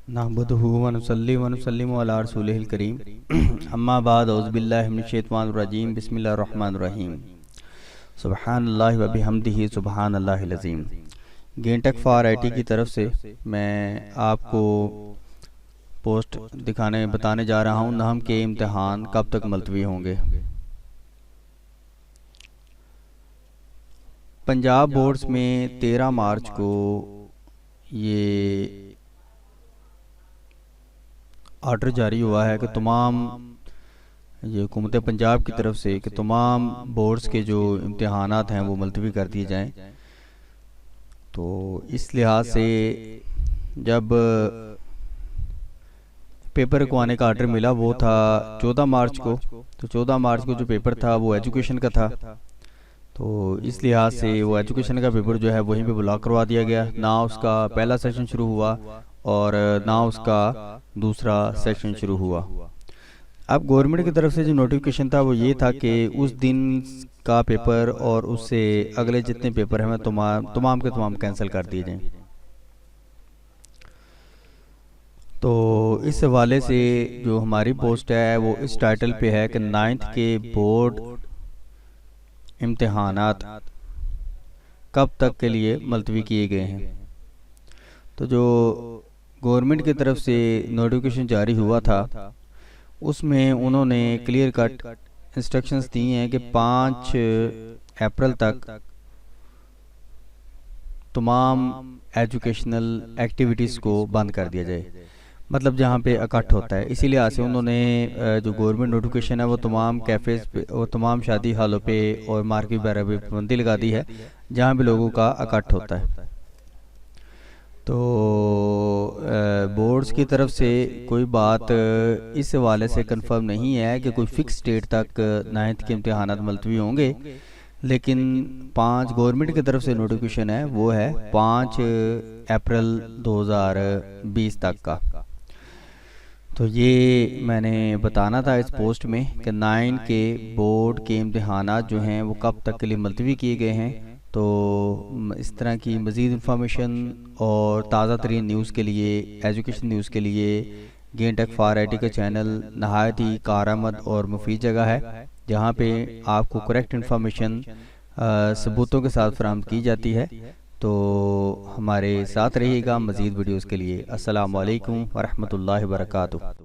نحمدہ ونصلی ونسلم علی رسولہ الکریم اما بعد اعوذ باللہ من الشیطان الرجیم بسم اللہ الرحمن الرحیم سبحان اللہ وبحمدہ سبحان اللہ العظیم۔ Gain take for I T کی طرف سے میں آپ کو پوسٹ بتانے جا رہا ہوں نحو کے امتحان کب تک ملتوی ہوں گے۔ پنجاب بورڈز میں 13 مارچ کو یہ آرڈر جاری ہوا ہے کہ تمام یہ حکومت پنجاب کی طرف سے کہ تمام بورڈز کے جو امتحانات ہیں وہ ملتوی کر دیے جائیں۔ تو اس لحاظ سے جب پیپر کو آنے کا آرڈر ملا وہ تھا 14 مارچ کو، تو 14 مارچ کو جو پیپر تھا وہ ایجوکیشن کا تھا، تو اس لحاظ سے وہ ایجوکیشن کا پیپر جو ہے وہیں پہ بلاک کروا دیا گیا، نہ اس کا پہلا سیشن شروع ہوا اور نہ اس کا دوسرا سیشن شروع ہوا۔ اب گورنمنٹ کی طرف سے جو نوٹیفیکیشن تھا وہ یہ تھا کہ اس دن کا پیپر اور اس سے اگلے جتنے پیپر ہیں تمام کے تمام کینسل کر دیے جائیں۔ تو اس حوالے سے جو ہماری پوسٹ ہے وہ اس ٹائٹل پہ ہے کہ 9th کے بورڈ امتحانات کب تک کے لیے ملتوی کیے گئے ہیں۔ تو جو گورنمنٹ کی طرف سے نوٹیفیکیشن جاری ہوا تھا اس میں انہوں نے کلیئر کٹ انسٹرکشنز دی ہیں کہ 5 اپریل تک تمام ایجوکیشنل ایکٹیویٹیز کو بند کر دیا جائے، مطلب جہاں پہ اکٹھ ہوتا ہے۔ اسی لحاظ سے انہوں نے جو گورنمنٹ نوٹیفیکیشن ہے وہ تمام کیفیز پہ اور تمام شادی ہالوں پہ اور مارکیٹ وغیرہ پہ پابندی لگا دی ہے جہاں پہ لوگوں کا اکٹھ ہوتا ہے۔ تو بورڈز کی طرف سے کوئی بات اس حوالے سے کنفرم نہیں ہے کہ کوئی فکس ڈیٹ تک 9th کے امتحانات ملتوی ہوں گے، لیکن 5 گورنمنٹ کی طرف سے نوٹیفیکیشن ہے وہ ہے 5 اپریل 2020 تک کا۔ تو یہ میں نے بتانا تھا اس پوسٹ میں کہ 9 کے بورڈ کے امتحانات جو ہیں وہ کب تک کے لیے ملتوی کیے گئے ہیں۔ تو اس طرح کی مزید انفارمیشن اور تازہ ترین نیوز کے لیے، ایجوکیشن نیوز کے لیے gain take for I T کا چینل نہایت ہی کارآمد اور مفید جگہ ہے جہاں پہ آپ کو کریکٹ انفارمیشن ثبوتوں کے ساتھ فراہم کی جاتی ہے۔ تو ہمارے ساتھ رہیے گا مزید ویڈیوز کے لیے۔ السلام علیکم ورحمۃ اللہ وبرکاتہ۔